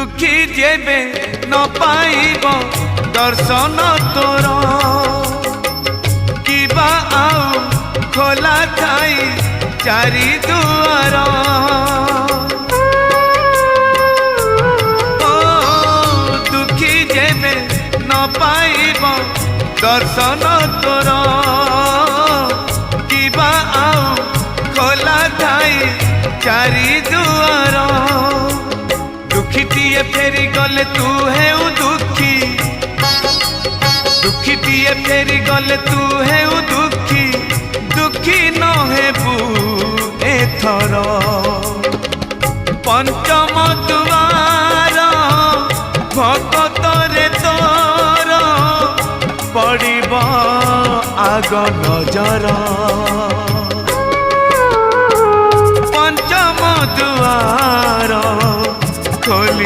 दुखी जेबे न पाइब दर्शन तोर किबा आउ खोला थाई चारि दुआर ओ दुखी जेबे न पाइब दर्शन तोर किबा आउ खोला थाई चारि दुआर दुखीटीए फेरी गले तू है दुखी दुखीटीए फेरी गले तू है दुखी दुखी न हेबू एथर पंचम दुआर भगतरे तोर पड़िब आग नजर।